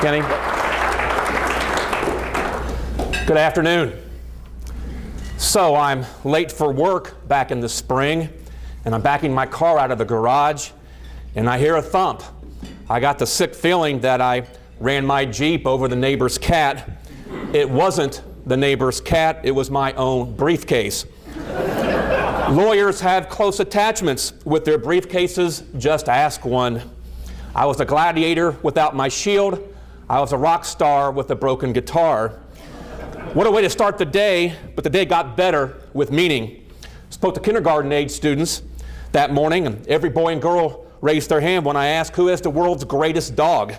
Kenny. Good afternoon. So I'm late for work back in the spring, and I'm backing my car out of the garage, and I hear a thump. I got the sick feeling that I ran my Jeep over the neighbor's cat. It wasn't the neighbor's cat, it was my own briefcase. Lawyers have close attachments with their briefcases, just ask one. I was a gladiator without my shield. I was a rock star with a broken guitar. What a way to start the day, but the day got better with meaning. Spoke to kindergarten age students that morning, and every boy and girl raised their hand when I asked who is the world's greatest dog.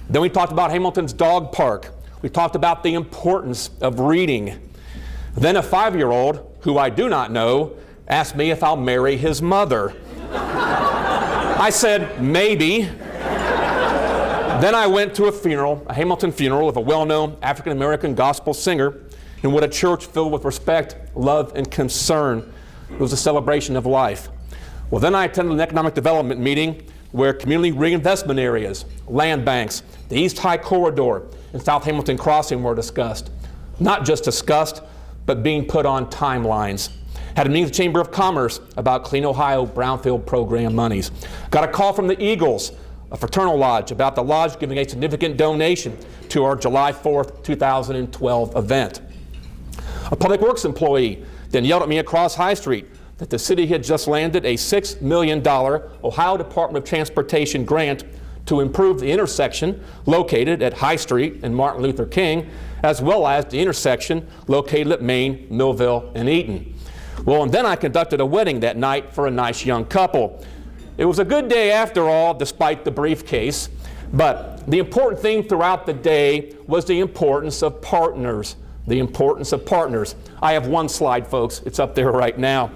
Then we talked about Hamilton's dog park. We talked about the importance of reading. Then a 5-year-old, who I do not know, asked me if I'll marry his mother. I said, maybe. Then I went to a funeral, a Hamilton funeral of a well-known African-American gospel singer in what a church filled with respect, love, and concern. It was a celebration of life. Well, then I attended an economic development meeting where community reinvestment areas, land banks, the East High Corridor, and South Hamilton Crossing were discussed. Not just discussed, but being put on timelines. Had a meeting with the Chamber of Commerce about Clean Ohio Brownfield Program monies. Got a call from the Eagles, a fraternal lodge, about the lodge giving a significant donation to our July 4th, 2012 event. A public works employee then yelled at me across High Street that the city had just landed a $6 million Ohio Department of Transportation grant to improve the intersection located at High Street and Martin Luther King, as well as the intersection located at Main, Millville, and Eaton. Well, and then I conducted a wedding that night for a nice young couple. It was a good day after all, despite the briefcase, but the important theme throughout the day was the importance of partners. The importance of partners. I have one slide, folks. It's up there right now.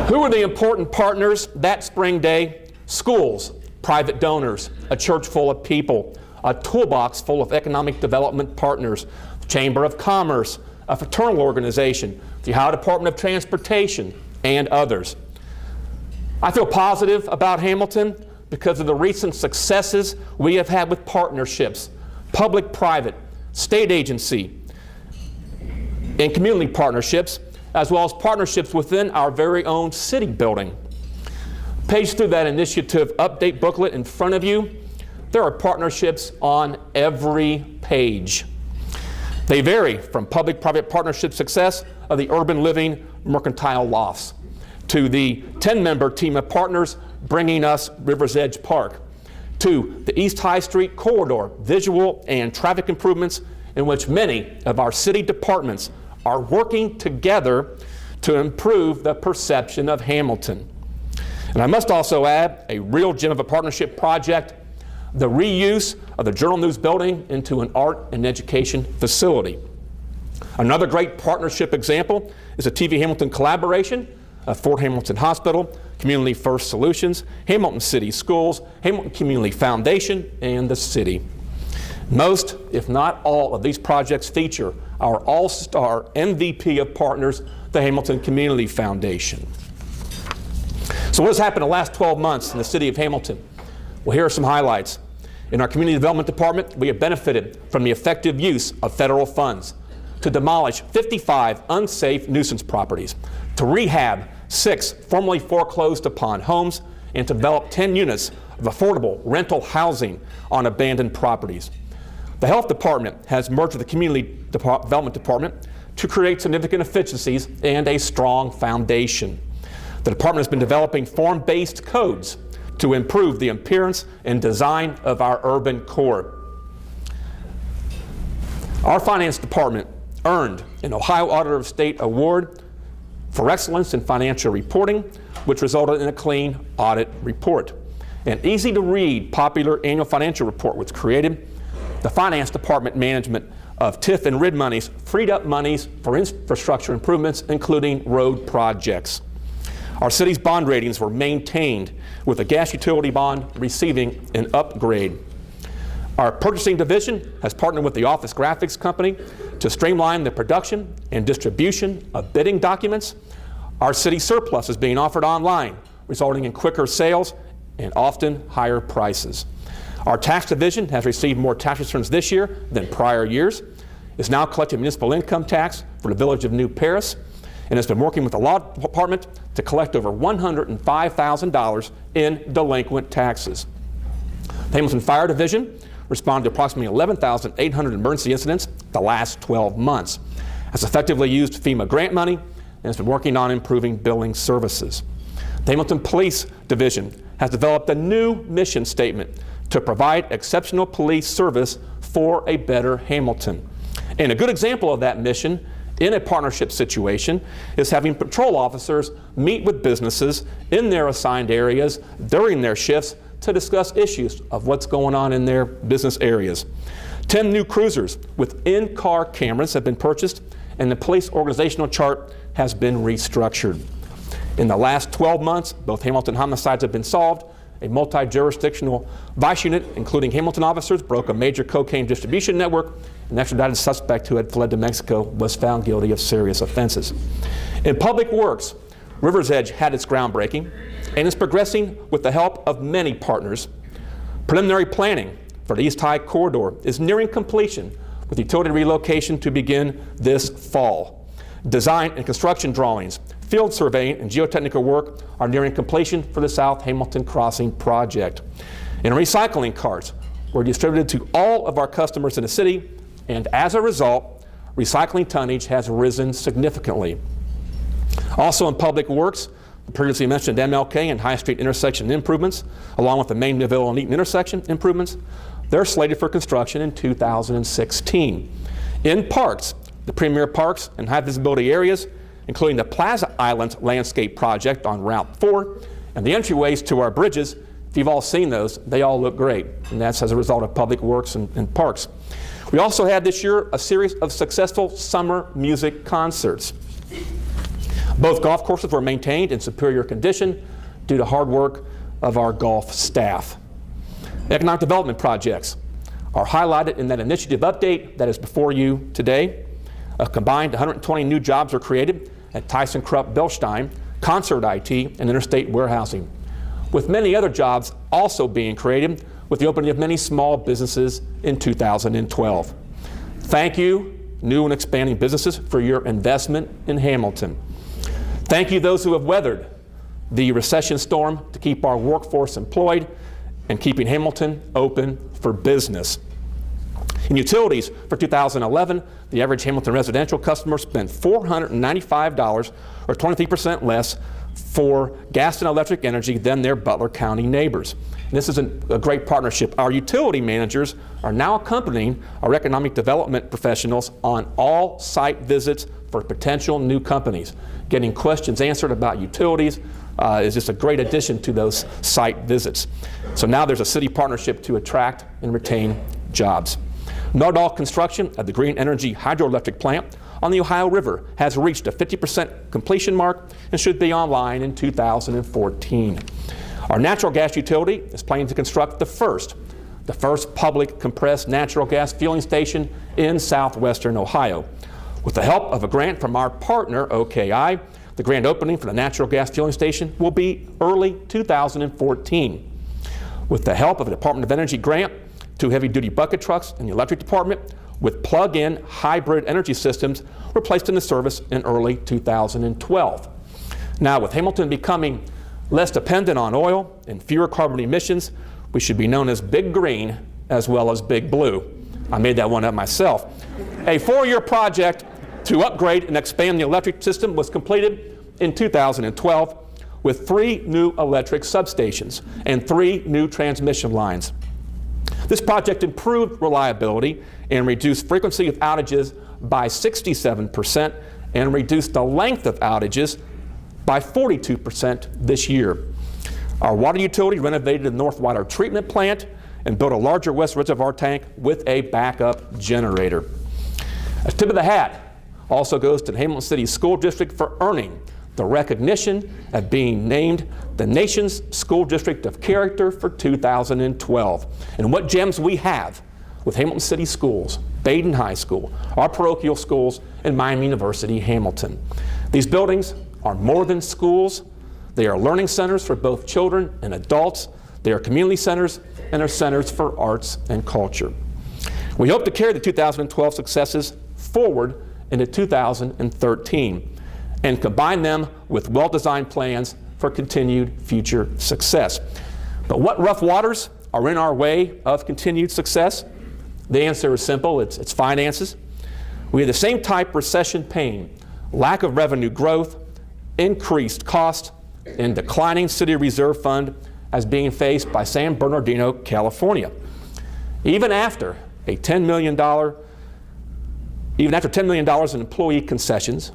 Who were the important partners that spring day? Schools, private donors, a church full of people, a toolbox full of economic development partners, the Chamber of Commerce, a fraternal organization, the Ohio Department of Transportation, and others. I feel positive about Hamilton because of the recent successes we have had with partnerships, public-private, state agency, and community partnerships, as well as partnerships within our very own city building. Page through that initiative update booklet in front of you, there are partnerships on every page. They vary from public-private partnership success of the Urban Living Mercantile Lofts to the 10-member team of partners bringing us River's Edge Park, to the East High Street Corridor visual and traffic improvements in which many of our city departments are working together to improve the perception of Hamilton. And I must also add a real gem of a partnership project, the reuse of the Journal News building into an art and education facility. Another great partnership example is a TV Hamilton collaboration of Fort Hamilton Hospital, Community First Solutions, Hamilton City Schools, Hamilton Community Foundation, and the city. Most, if not all, of these projects feature our all-star MVP of partners, the Hamilton Community Foundation. So what has happened in the last 12 months in the city of Hamilton? Well, here are some highlights. In our Community Development Department, we have benefited from the effective use of federal funds to demolish 55 unsafe nuisance properties, to rehab 6 formerly foreclosed upon homes, and to develop 10 units of affordable rental housing on abandoned properties. The Health Department has merged with the Community Development Department to create significant efficiencies and a strong foundation. The department has been developing form-based codes to improve the appearance and design of our urban core. Our finance department earned an Ohio Auditor of State Award for excellence in financial reporting, which resulted in a clean audit report. An easy-to-read, popular annual financial report was created. The finance department management of TIF and RID monies freed up monies for infrastructure improvements, including road projects. Our city's bond ratings were maintained, with the gas utility bond receiving an upgrade. Our purchasing division has partnered with the Office Graphics Company to streamline the production and distribution of bidding documents. Our city surplus is being offered online, resulting in quicker sales and often higher prices. Our tax division has received more tax returns this year than prior years, is now collecting municipal income tax for the village of New Paris, and has been working with the law department to collect over $105,000 in delinquent taxes. The Hamilton Fire Division responded to approximately 11,800 emergency incidents the last 12 months, has effectively used FEMA grant money, and has been working on improving billing services. The Hamilton Police Division has developed a new mission statement to provide exceptional police service for a better Hamilton. And a good example of that mission in a partnership situation is having patrol officers meet with businesses in their assigned areas during their shifts to discuss issues of what's going on in their business areas. 10 new cruisers with in-car cameras have been purchased, and the police organizational chart has been restructured. In the last 12 months, both Hamilton homicides have been solved. A multi-jurisdictional vice unit, including Hamilton officers, broke a major cocaine distribution network. An extradited suspect who had fled to Mexico was found guilty of serious offenses. In public works, River's Edge had its groundbreaking and is progressing with the help of many partners. Preliminary planning for the East High Corridor is nearing completion, with utility relocation to begin this fall. Design and construction drawings, field surveying, and geotechnical work are nearing completion for the South Hamilton Crossing project. And recycling carts were distributed to all of our customers in the city, and as a result, recycling tonnage has risen significantly. Also in public works, the previously mentioned MLK and High Street intersection improvements, along with the main Neville and Eaton intersection improvements, they're slated for construction in 2016. In parks, the premier parks and high visibility areas, including the Plaza Island landscape project on Route 4 and the entryways to our bridges. If you've all seen those, they all look great, and that's as a result of public works and parks. We also had this year a series of successful summer music concerts. Both golf courses were maintained in superior condition due to hard work of our golf staff. Economic development projects are highlighted in that initiative update that is before you today. A combined 120 new jobs were created at ThyssenKrupp Bilstein, Concert IT, and Interstate Warehousing, with many other jobs also being created with the opening of many small businesses in 2012. Thank you, new and expanding businesses, for your investment in Hamilton. Thank you, those who have weathered the recession storm to keep our workforce employed and keeping Hamilton open for business. In utilities for 2011, the average Hamilton residential customer spent $495, or 23% less, for gas and electric energy than their Butler County neighbors. And this is a great partnership. Our utility managers are now accompanying our economic development professionals on all site visits for potential new companies. Getting questions answered about utilities is just a great addition to those site visits. So now there's a city partnership to attract and retain jobs. Nodal construction of the Green Energy hydroelectric plant on the Ohio River has reached a 50% completion mark and should be online in 2014. Our natural gas utility is planning to construct the first public compressed natural gas fueling station in southwestern Ohio. With the help of a grant from our partner, OKI, the grand opening for the natural gas fueling station will be early 2014. With the help of a Department of Energy grant, 2 heavy-duty bucket trucks in the electric department with plug-in hybrid energy systems were placed into service in early 2012. Now, with Hamilton becoming less dependent on oil and fewer carbon emissions, we should be known as Big Green as well as Big Blue. I made that one up myself. A 4-year project to upgrade and expand the electric system was completed in 2012 with 3 new electric substations and 3 new transmission lines. This project improved reliability and reduced frequency of outages by 67% and reduced the length of outages by 42% this year. Our water utility renovated the North Water Treatment Plant and built a larger West Reservoir tank with a backup generator. A tip of the hat also goes to the Hamilton City School District for earning the recognition of being named the nation's School District of Character for 2012. And what gems we have with Hamilton City Schools, Baden High School, our parochial schools, and Miami University Hamilton. These buildings are more than schools. They are learning centers for both children and adults. They are community centers, and our centers for arts and culture. We hope to carry the 2012 successes forward into 2013 and combine them with well-designed plans for continued future success. But what rough waters are in our way of continued success? The answer is simple. It's finances. We have the same type recession pain, lack of revenue growth, increased cost, and declining city reserve fund as being faced by San Bernardino, California. Even after $10 million in employee concessions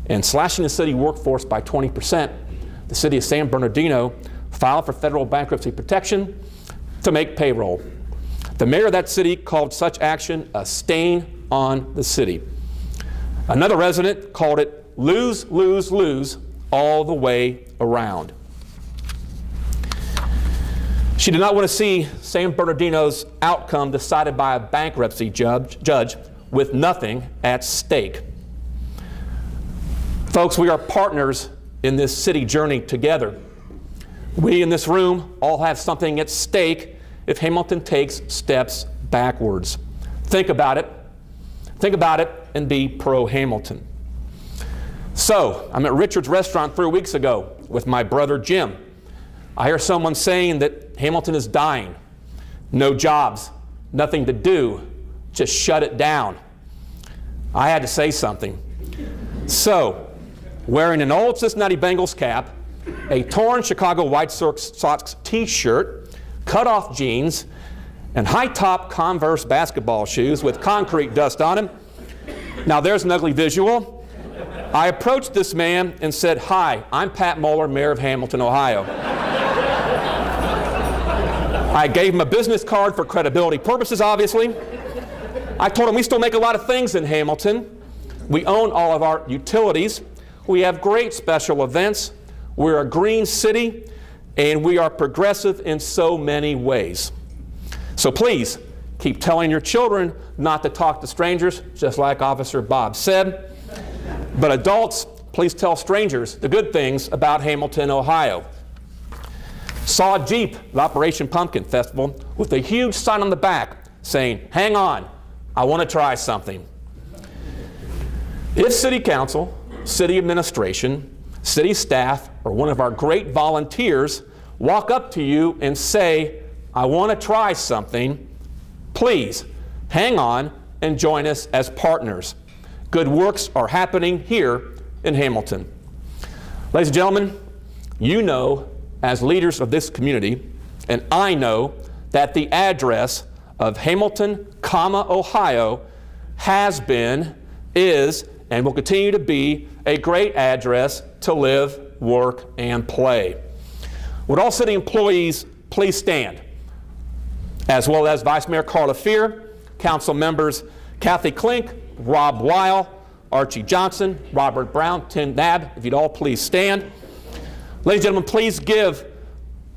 and slashing the city workforce by 20%, the city of San Bernardino filed for federal bankruptcy protection to make payroll. The mayor of that city called such action a stain on the city. Another resident called it lose, lose, lose all the way around. She did not want to see San Bernardino's outcome decided by a bankruptcy judge with nothing at stake. Folks, we are partners in this city journey together. We in this room all have something at stake if Hamilton takes steps backwards. Think about it. Think about it and be pro-Hamilton. So, I'm at Richard's Restaurant 3 weeks ago with my brother Jim. I hear someone saying that Hamilton is dying. No jobs, nothing to do, just shut it down. I had to say something. So, wearing an old Cincinnati Bengals cap, a torn Chicago White Sox t-shirt, cut-off jeans, and high-top Converse basketball shoes with concrete dust on them. Now there's an ugly visual. I approached this man and said, "Hi, I'm Pat Moeller, Mayor of Hamilton, Ohio." I gave him a business card for credibility purposes, obviously. I told him we still make a lot of things in Hamilton. We own all of our utilities. We have great special events. We're a green city, and we are progressive in so many ways. So please, keep telling your children not to talk to strangers, just like Officer Bob said. But adults, please tell strangers the good things about Hamilton, Ohio. Saw a Jeep at Operation Pumpkin Festival with a huge sign on the back saying, "Hang on, I want to try something." If City Council, City Administration, City staff, or one of our great volunteers walk up to you and say, "I want to try something," please hang on and join us as partners. Good works are happening here in Hamilton. Ladies and gentlemen, you know as leaders of this community, and I know that the address of Hamilton, Ohio has been, is, and will continue to be a great address to live, work, and play. Would all city employees please stand, as well as Vice Mayor Carla Fear, Council members Kathy Klink, Rob Weil, Archie Johnson, Robert Brown, Tim Nab, if you'd all please stand. Ladies and gentlemen, please give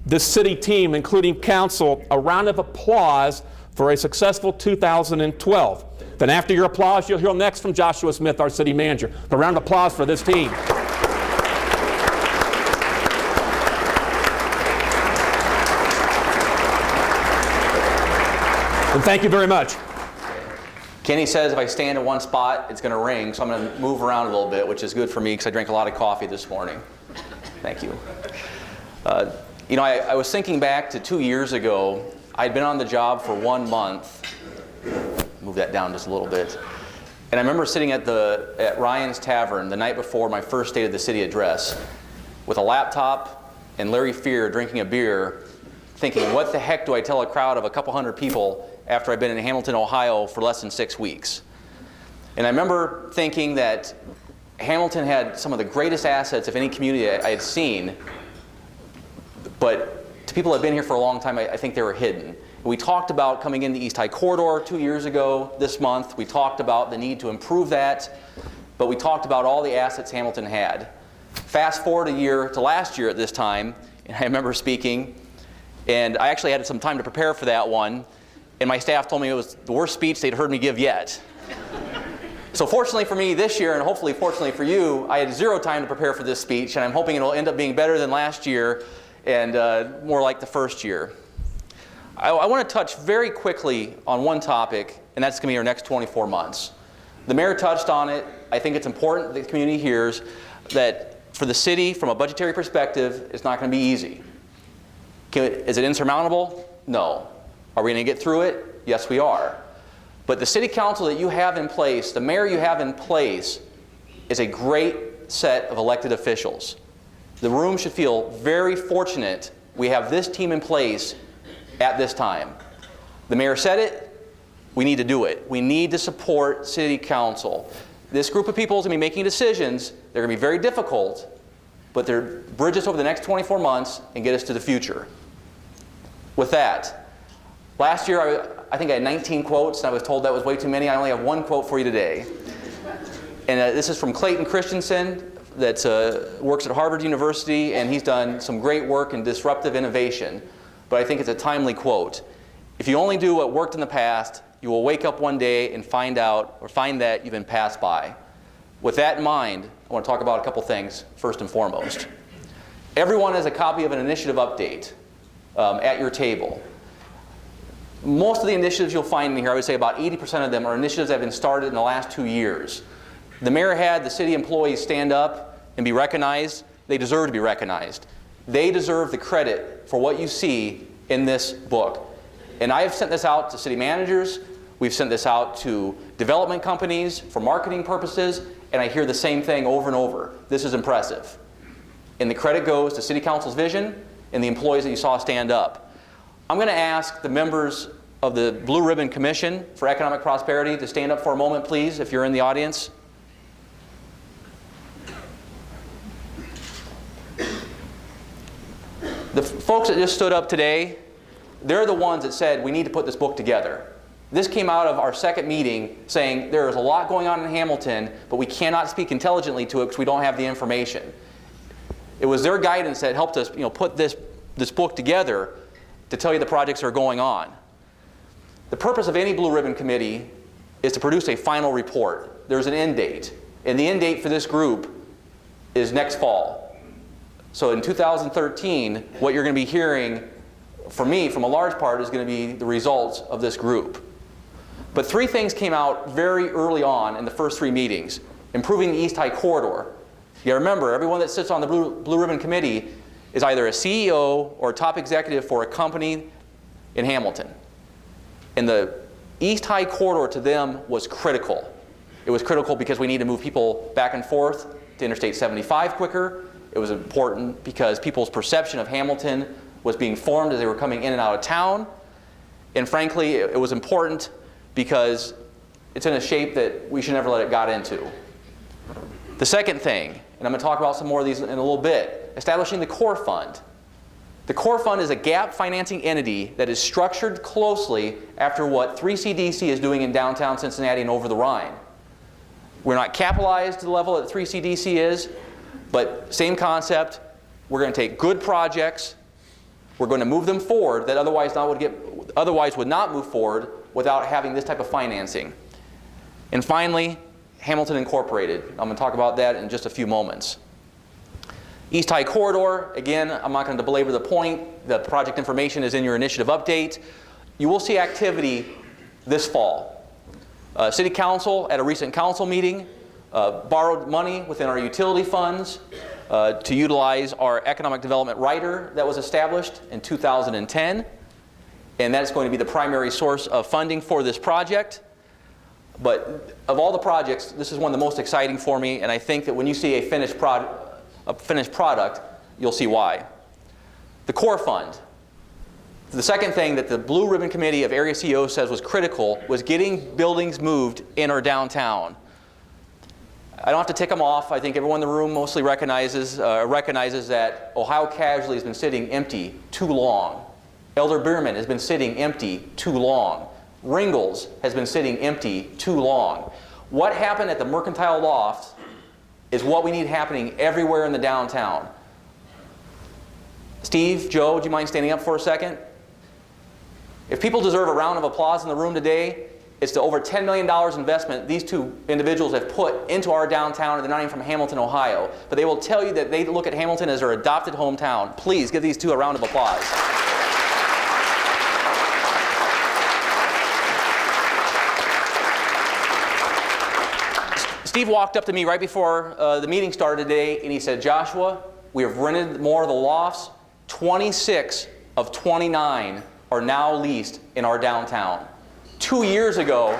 this city team, including council, a round of applause for a successful 2012. Then after your applause, you'll hear next from Joshua Smith, our city manager. A round of applause for this team. And thank you very much. Kenny says if I stand in one spot, it's going to ring, so I'm going to move around a little bit, which is good for me because I drank a lot of coffee this morning. Thank you. You know, I was thinking back to 2 years ago. I'd been on the job for 1 month. Move that down just a little bit. And I remember sitting at Ryan's Tavern the night before my first State of the City address with a laptop and Larry Fear drinking a beer, thinking, what the heck do I tell a crowd of a couple hundred people after I've been in Hamilton, Ohio for less than 6 weeks? And I remember thinking that Hamilton had some of the greatest assets of any community I had seen, but to people that have been here for a long time, I think they were hidden. We talked about coming in the East High Corridor 2 years ago this month. We talked about the need to improve that, but we talked about all the assets Hamilton had. Fast forward a year to last year at this time, and I remember speaking, and I actually had some time to prepare for that one, and my staff told me it was the worst speech they'd heard me give yet. So fortunately for me this year, and hopefully fortunately for you, I had 0 time to prepare for this speech, and I'm hoping it'll end up being better than last year and more like the first year. I want to touch very quickly on one topic, and that's going to be our next 24 months. The mayor touched on it. I think it's important that the community hears that for the city, from a budgetary perspective, it's not going to be easy. Is it insurmountable? No. Are we going to get through it? Yes, we are. But the city council that you have in place, the mayor you have in place, is a great set of elected officials. The room should feel very fortunate we have this team in place at this time. The mayor said it, we need to do it. We need to support city council. This group of people is going to be making decisions. They're going to be very difficult, but they're bridges over the next 24 months and get us to the future. With that, last year I think I had 19 quotes, and I was told that was way too many. I only have one quote for you today. And this is from Clayton Christensen, that works at Harvard University, and he's done some great work in disruptive innovation. But I think it's a timely quote. If you only do what worked in the past, you will wake up one day and find that you've been passed by. With that in mind, I want to talk about a couple things, first and foremost. Everyone has a copy of an initiative update at your table. Most of the initiatives you'll find in here, I would say about 80% of them are initiatives that have been started in the last 2 years. The mayor had the city employees stand up and be recognized. They deserve to be recognized. They deserve the credit for what you see in this book. And I have sent this out to city managers. We've sent this out to development companies for marketing purposes, and I hear the same thing over and over. This is impressive. And the credit goes to city council's vision and the employees that you saw stand up. I'm going to ask the members of the Blue Ribbon Commission for Economic Prosperity to stand up for a moment, please, if you're in the audience. The folks that just stood up today, they're the ones that said we need to put this book together. This came out of our second meeting saying there is a lot going on in Hamilton, but we cannot speak intelligently to it because we don't have the information. It was their guidance that helped us put this book together to tell you the projects that are going on. The purpose of any Blue Ribbon Committee is to produce a final report. There's an end date, and the end date for this group is next fall. So in 2013, what you're going to be hearing from me, from a large part, is going to be the results of this group. But 3 things came out very early on in the first 3 meetings. Improving the East High Corridor. You remember, everyone that sits on the Blue Ribbon Committee is either a CEO or a top executive for a company in Hamilton. And the East High Corridor to them was critical. It was critical because we need to move people back and forth to Interstate 75 quicker. It was important because people's perception of Hamilton was being formed as they were coming in and out of town. And frankly, it was important because it's in a shape that we should never let it get into. The second thing, and I'm going to talk about some more of these in a little bit, establishing the Core Fund. The Core Fund is a gap financing entity that is structured closely after what 3CDC is doing in downtown Cincinnati and over the Rhine. We're not capitalized to the level that 3CDC is, but same concept. We're going to take good projects. We're going to move them forward that otherwise would not move forward without having this type of financing. And finally, Hamilton Incorporated. I'm going to talk about that in just a few moments. East High Corridor, again, I'm not going to belabor the point. The project information is in your initiative update. You will see activity this fall. City Council, at a recent council meeting, borrowed money within our utility funds to utilize our economic development rider that was established in 2010. And that's going to be the primary source of funding for this project. But of all the projects, this is one of the most exciting for me, and I think that when you see a finished product, you'll see why. The Core Fund. The second thing that the Blue Ribbon Committee of Area CEOs says was critical was getting buildings moved in our downtown. I don't have to tick them off. I think everyone in the room mostly recognizes that Ohio Casualty has been sitting empty too long. Elder Bierman has been sitting empty too long. Ringles has been sitting empty too long. What happened at the Mercantile Loft is what we need happening everywhere in the downtown. Steve, Joe, do you mind standing up for a second? If people deserve a round of applause in the room today, it's the over $10 million investment these 2 individuals have put into our downtown, and they're not even from Hamilton, Ohio. But they will tell you that they look at Hamilton as their adopted hometown. Please give these 2 a round of applause. Steve walked up to me right before the meeting started today, and he said, Joshua, we have rented more of the lofts. 26 of 29 are now leased in our downtown. 2 years ago,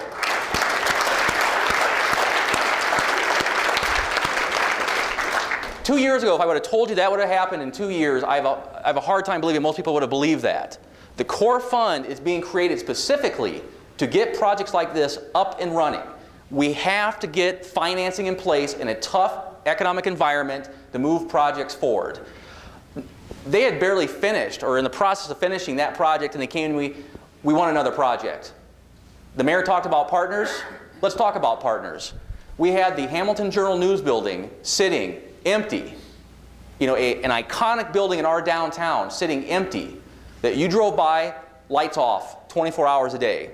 if I would have told you that would have happened in 2 years, I have a hard time believing most people would have believed that. The core fund is being created specifically to get projects like this up and running. We have to get financing in place in a tough economic environment to move projects forward. They had barely finished, or in the process of finishing that project, and they came to me, we want another project. The mayor talked about partners. Let's talk about partners. We had the Hamilton Journal-News building sitting empty. You know, an iconic building in our downtown sitting empty that you drove by, lights off, 24 hours a day.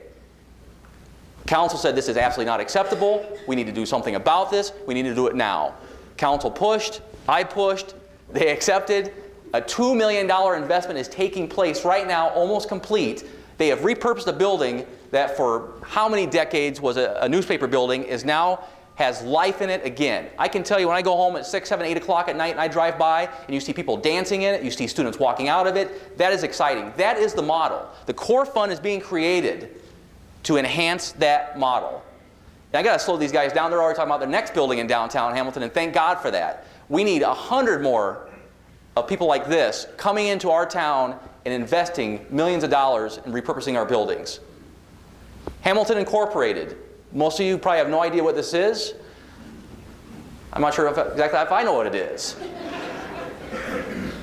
Council said this is absolutely not acceptable. We need to do something about this. We need to do it now. Council pushed. I pushed. They accepted. A $2 million investment is taking place right now, almost complete. They have repurposed a building that for how many decades was a newspaper building is now has life in it again. I can tell you when I go home at 6, 7, 8 o'clock at night and I drive by and you see people dancing in it, you see students walking out of it, that is exciting. That is the model. The core fund is being created to enhance that model. And I got to slow these guys down. They're already talking about their next building in downtown Hamilton, and thank God for that. We need 100 more of people like this coming into our town and investing millions of dollars in repurposing our buildings. Hamilton Incorporated. Most of you probably have no idea what this is. I'm not sure exactly if I know what it is.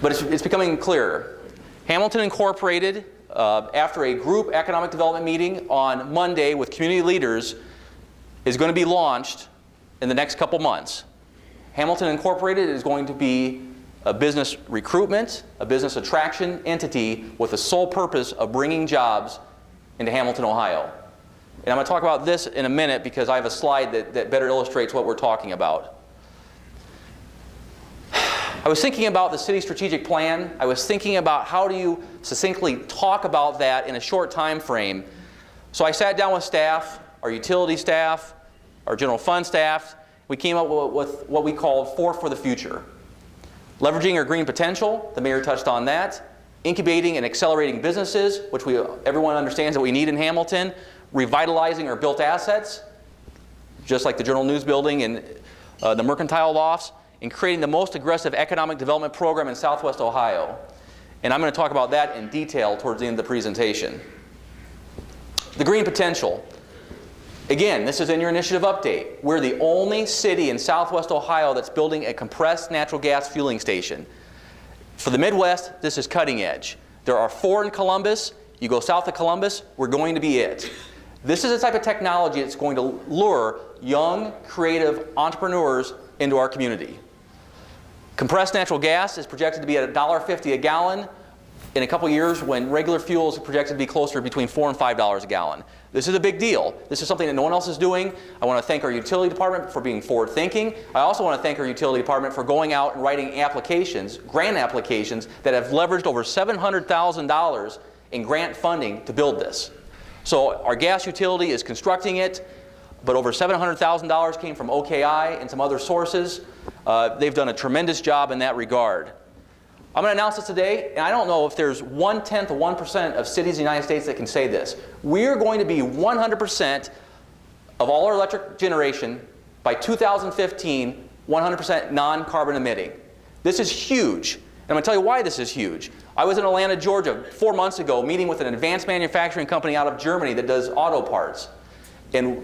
But it's becoming clearer. Hamilton Incorporated, after a group economic development meeting on Monday with community leaders, is going to be launched in the next couple months. Hamilton Incorporated is going to be a business recruitment, a business attraction entity with the sole purpose of bringing jobs into Hamilton, Ohio. And I'm going to talk about this in a minute because I have a slide that better illustrates what we're talking about. I was thinking about the city strategic plan. I was thinking about how do you succinctly talk about that in a short time frame. So I sat down with staff, our utility staff, our general fund staff. We came up with what we called 4 for the future. Leveraging our green potential, the mayor touched on that. Incubating and accelerating businesses, which everyone understands that we need in Hamilton. Revitalizing our built assets, just like the Journal-News building and the Mercantile Lofts, and creating the most aggressive economic development program in Southwest Ohio. And I'm going to talk about that in detail towards the end of the presentation. The green potential. Again, this is in your initiative update. We're the only city in Southwest Ohio that's building a compressed natural gas fueling station. For the Midwest, this is cutting edge. There are 4 in Columbus. You go south of Columbus, we're going to be it. This is the type of technology that's going to lure young, creative entrepreneurs into our community. Compressed natural gas is projected to be at $1.50 a gallon in a couple years when regular fuel is projected to be closer to between $4 and $5 a gallon. This is a big deal. This is something that no one else is doing. I want to thank our utility department for being forward-thinking. I also want to thank our utility department for going out and writing applications, grant applications, that have leveraged over $700,000 in grant funding to build this. So our gas utility is constructing it, but over $700,000 came from OKI and some other sources. They've done a tremendous job in that regard. I'm going to announce this today, and I don't know if there's 1/10 of 1% of cities in the United States that can say this. We're going to be 100% of all our electric generation by 2015, 100% non-carbon emitting. This is huge. And I'm going to tell you why this is huge. I was in Atlanta, Georgia 4 months ago meeting with an advanced manufacturing company out of Germany that does auto parts. And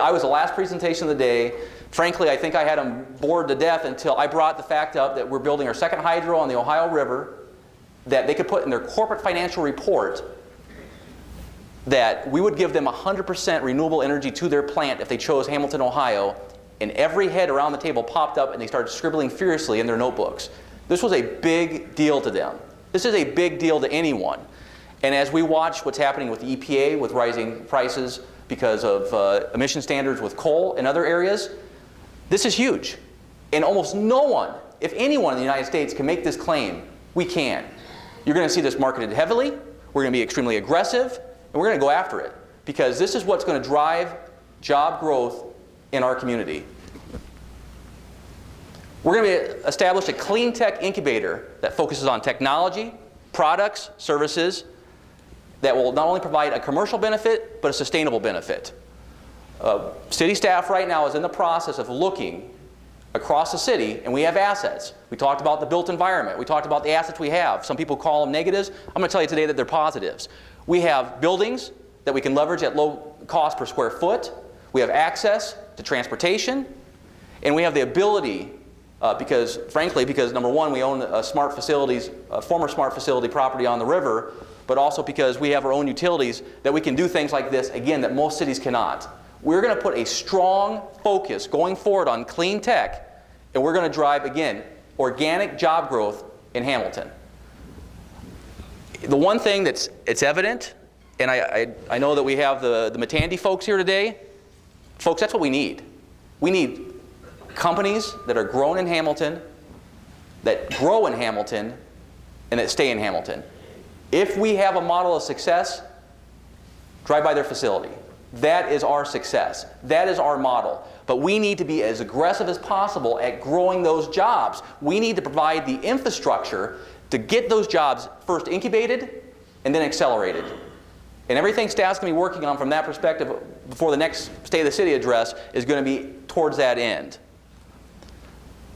I was the last presentation of the day. Frankly, I think I had them bored to death until I brought the fact up that we're building our second hydro on the Ohio River, that they could put in their corporate financial report that we would give them 100% renewable energy to their plant if they chose Hamilton, Ohio. And every head around the table popped up and they started scribbling furiously in their notebooks. This was a big deal to them. This is a big deal to anyone. And as we watch what's happening with the EPA, with rising prices because of emission standards with coal and other areas, this is huge. And almost no one, if anyone in the United States can make this claim, we can. You're going to see this marketed heavily. We're going to be extremely aggressive, and we're going to go after it. Because this is what's going to drive job growth in our community. We're going to establish a clean tech incubator that focuses on technology, products, services that will not only provide a commercial benefit, but a sustainable benefit. City staff right now is in the process of looking across the city, and we have assets. We talked about the built environment. We talked about the assets we have. Some people call them negatives. I'm going to tell you today that they're positives. We have buildings that we can leverage at low cost per square foot. We have access to transportation, and we have the ability, because number one, we own a former smart facility property on the river, but also because we have our own utilities that we can do things like this, again, that most cities cannot. We're going to put a strong focus going forward on clean tech, and we're going to drive, again, organic job growth in Hamilton. The one thing it's evident, and I know that we have the Matandy folks here today. Folks, that's what we need. We need companies that are grown in Hamilton, that grow in Hamilton, and that stay in Hamilton. If we have a model of success, drive by their facility. That is our success. That is our model. But we need to be as aggressive as possible at growing those jobs. We need to provide the infrastructure to get those jobs first incubated and then accelerated. And everything staff's going to be working on from that perspective before the next State of the City address is going to be towards that end.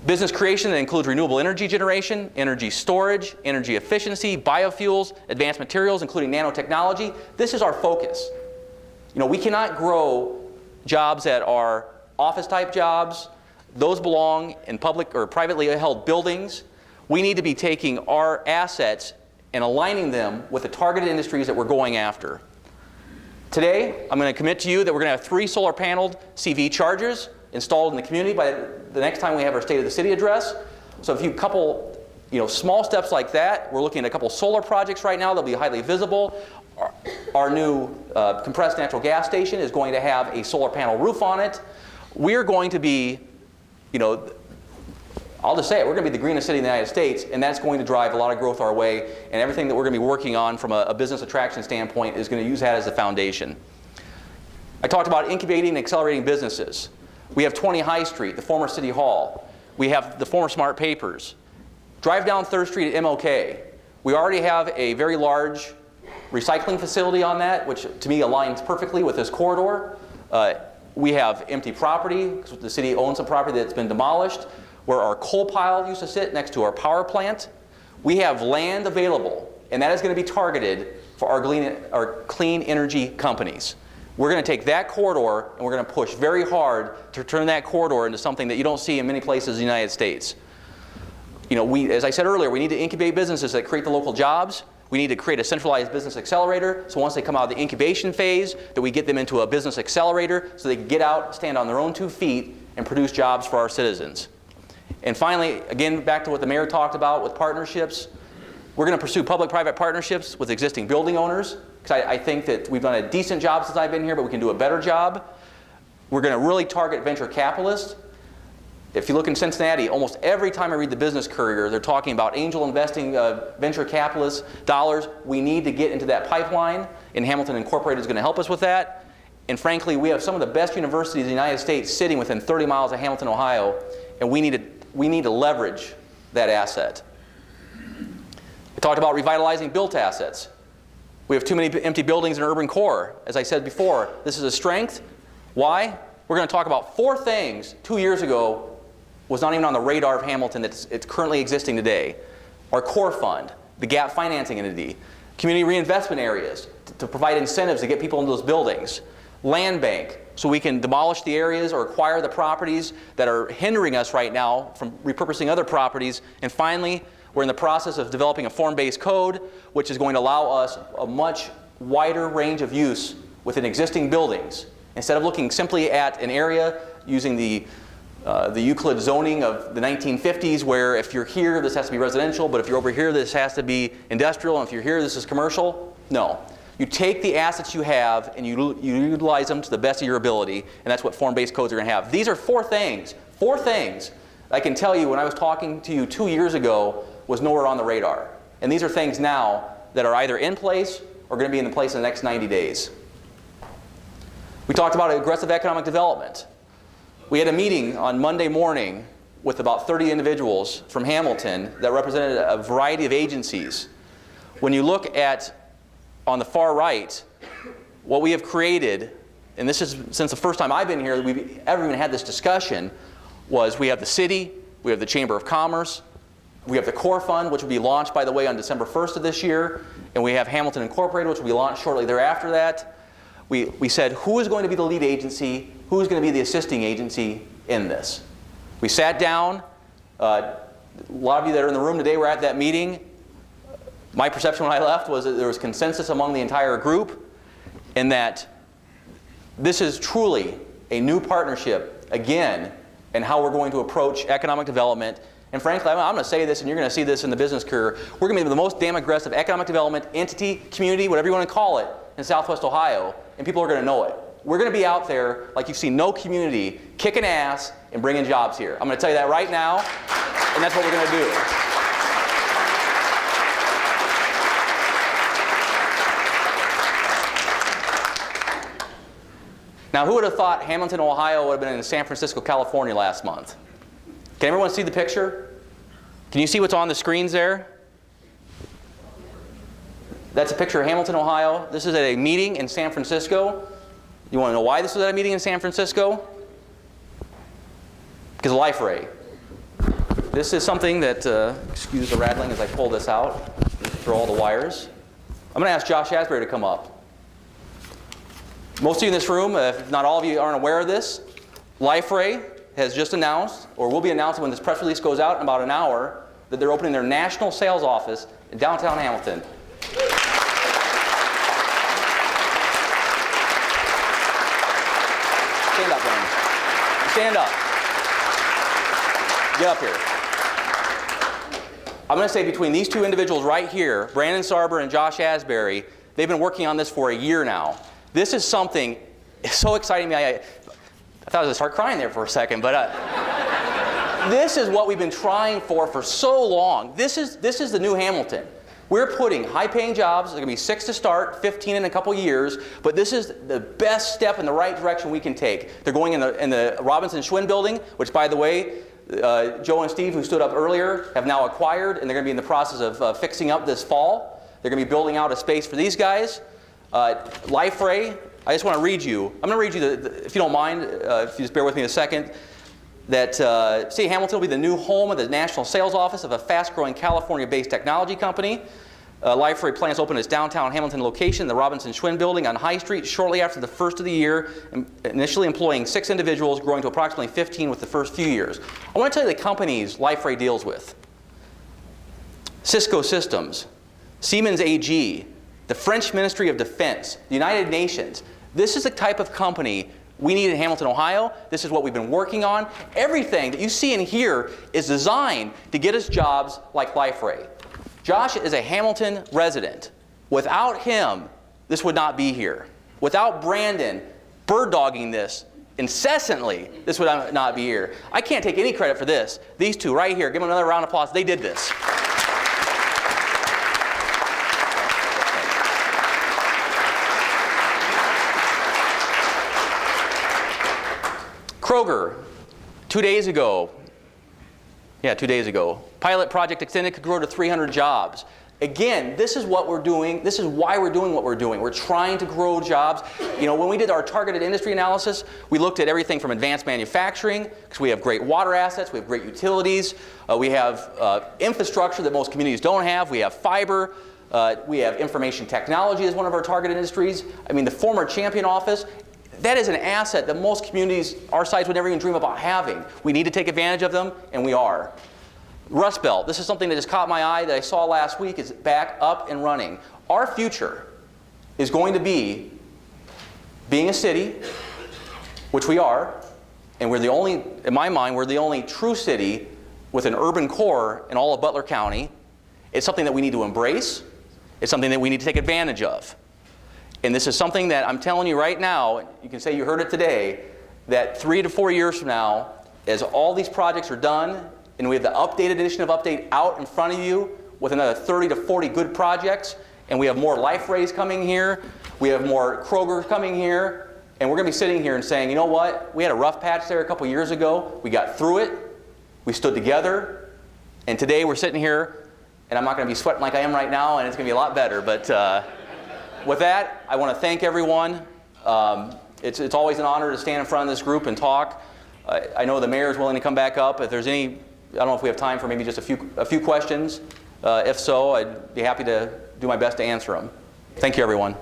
Business creation that includes renewable energy generation, energy storage, energy efficiency, biofuels, advanced materials, including nanotechnology. This is our focus. You know, we cannot grow jobs that are office-type jobs. Those belong in public or privately held buildings. We need to be taking our assets and aligning them with the targeted industries that we're going after. Today, I'm going to commit to you that we're going to have 3 solar-paneled CV chargers installed in the community by the next time we have our State of the City address. So if you couple, small steps like that, we're looking at a couple solar projects right now that'll be highly visible. Our new compressed natural gas station is going to have a solar panel roof on it. We're going to be, I'll just say it, we're going to be the greenest city in the United States, and that's going to drive a lot of growth our way, and everything that we're going to be working on from a business attraction standpoint is going to use that as a foundation. I talked about incubating and accelerating businesses. We have 20 High Street, the former City Hall. We have the former Smart Papers. Drive down 3rd Street at MLK. We already have a very large recycling facility on that, which to me aligns perfectly with this corridor. We have empty property, because the city owns some property that's been demolished, where our coal pile used to sit next to our power plant. We have land available, and that is going to be targeted for our clean energy companies. We're going to take that corridor and we're going to push very hard to turn that corridor into something that you don't see in many places in the United States. As I said earlier, we need to incubate businesses that create the local jobs. We need to create a centralized business accelerator, so once they come out of the incubation phase, that we get them into a business accelerator so they can get out, stand on their own 2 feet, and produce jobs for our citizens. And finally, again, back to what the mayor talked about with partnerships, we're going to pursue public-private partnerships with existing building owners, because I think that we've done a decent job since I've been here, but we can do a better job. We're going to really target venture capitalists. If you look in Cincinnati, almost every time I read the Business Courier, they're talking about angel investing, venture capitalist dollars. We need to get into that pipeline, and Hamilton Incorporated is going to help us with that. And frankly, we have some of the best universities in the United States sitting within 30 miles of Hamilton, Ohio, and we need to leverage that asset. I talked about revitalizing built assets. We have too many empty buildings in urban core. As I said before, this is a strength. Why? We're going to talk about 4 things 2 years ago was not even on the radar of Hamilton that's currently existing today. Our core fund, the gap financing entity, community reinvestment areas to provide incentives to get people into those buildings, land bank so we can demolish the areas or acquire the properties that are hindering us right now from repurposing other properties, and finally, we're in the process of developing a form-based code which is going to allow us a much wider range of use within existing buildings. Instead of looking simply at an area using the Euclid zoning of the 1950s, where if you're here, this has to be residential, but if you're over here, this has to be industrial, and if you're here, this is commercial. No. You take the assets you have and you utilize them to the best of your ability, and that's what form-based codes are going to have. These are 4 things I can tell you when I was talking to you 2 years ago was nowhere on the radar. And these are things now that are either in place or going to be in place in the next 90 days. We talked about aggressive economic development. We had a meeting on Monday morning with about 30 individuals from Hamilton that represented a variety of agencies. When you look at, on the far right, what we have created, and this is since the first time I've been here that we've ever even had this discussion, was we have the city, we have the Chamber of Commerce, we have the Core Fund, which will be launched, by the way, on December 1st of this year, and we have Hamilton Incorporated, which will be launched shortly thereafter that. We said, who is going to be the lead agency, who is going to be the assisting agency in this? We sat down. A lot of you that are in the room today were at that meeting. My perception when I left was that there was consensus among the entire group in that this is truly a new partnership, again, in how we're going to approach economic development. And frankly, I'm going to say this, and you're going to see this in the business career. We're going to be the most damn aggressive economic development entity, community, whatever you want to call it, in Southwest Ohio, and people are going to know it. We're going to be out there like you've seen no community kicking ass and bringing jobs here. I'm going to tell you that right now, and that's what we're going to do. Now, who would have thought Hamilton, Ohio would have been in San Francisco, California last month? Can everyone see the picture? Can you see what's on the screens there? That's a picture of Hamilton, Ohio. This is at a meeting in San Francisco. You want to know why this was at a meeting in San Francisco? Because of LifeRay. This is something that, excuse the rattling as I pull this out through all the wires. I'm going to ask Josh Asbury to come up. Most of you in this room, if not all of you aren't aware of this, LifeRay has just announced, or will be announcing when this press release goes out in about an hour, that they're opening their national sales office in downtown Hamilton. Stand up, Brandon. Stand up. Get up here. I'm going to say between these two individuals right here, Brandon Sarber and Josh Asbury, they've been working on this for a year now. This is something so exciting to me. I thought I was going to start crying there for a second, but this is what we've been trying for so long. This is the new Hamilton. We're putting high-paying jobs. There's going to be 6 to start, 15 in a couple years, but this is the best step in the right direction we can take. They're going in the Robinson Schwinn building, which, by the way, Joe and Steve, who stood up earlier, have now acquired, and they're going to be in the process of fixing up this fall. They're going to be building out a space for these guys. LifeRay, I just want to read you. I'm going to read you, if you don't mind, if you just bear with me a second, that City of Hamilton will be the new home of the national sales office of a fast-growing California-based technology company. LifeRay plans to open its downtown Hamilton location, the Robinson Schwinn building on High Street, shortly after the first of the year, initially employing 6 individuals, growing to approximately 15 with the first few years. I want to tell you the companies LifeRay deals with. Cisco Systems, Siemens AG, the French Ministry of Defense, the United Nations. This is the type of company we need in Hamilton, Ohio. This is what we've been working on. Everything that you see and hear is designed to get us jobs like LifeRay. Josh is a Hamilton resident. Without him, this would not be here. Without Brandon bird-dogging this incessantly, this would not be here. I can't take any credit for this. These two right here, give them another round of applause. They did this. Kroger, 2 days ago, pilot project extended, could grow to 300 jobs. Again, this is what we're doing. This is why we're doing what we're doing. We're trying to grow jobs. You know, when we did our targeted industry analysis, we looked at everything from advanced manufacturing, because we have great water assets, we have great utilities, we have infrastructure that most communities don't have, we have fiber, we have information technology as one of our targeted industries. I mean, the former Champion office, that is an asset that most communities our size would never even dream about having. We need to take advantage of them, and we are. Rust Belt, this is something that just caught my eye that I saw last week, is back up and running. Our future is going to be being a city, which we are, and we're the only, in my mind, we're the only true city with an urban core in all of Butler County. It's something that we need to embrace. It's something that we need to take advantage of. And this is something that I'm telling you right now, you can say you heard it today, that 3 to 4 years from now, as all these projects are done, and we have the updated edition of Update out in front of you with another 30 to 40 good projects, and we have more LifeRays coming here, we have more Kroger coming here, And we're going to be sitting here and saying, you know what? We had a rough patch there a couple years ago. We got through it. We stood together. And today we're sitting here, and I'm not going to be sweating like I am right now, and it's going to be a lot better. But with that, I want to thank everyone. It's always an honor to stand in front of this group and talk. I know the mayor is willing to come back up. If there's any, I don't know if we have time for maybe just a few questions. If so, I'd be happy to do my best to answer them. Thank you, everyone.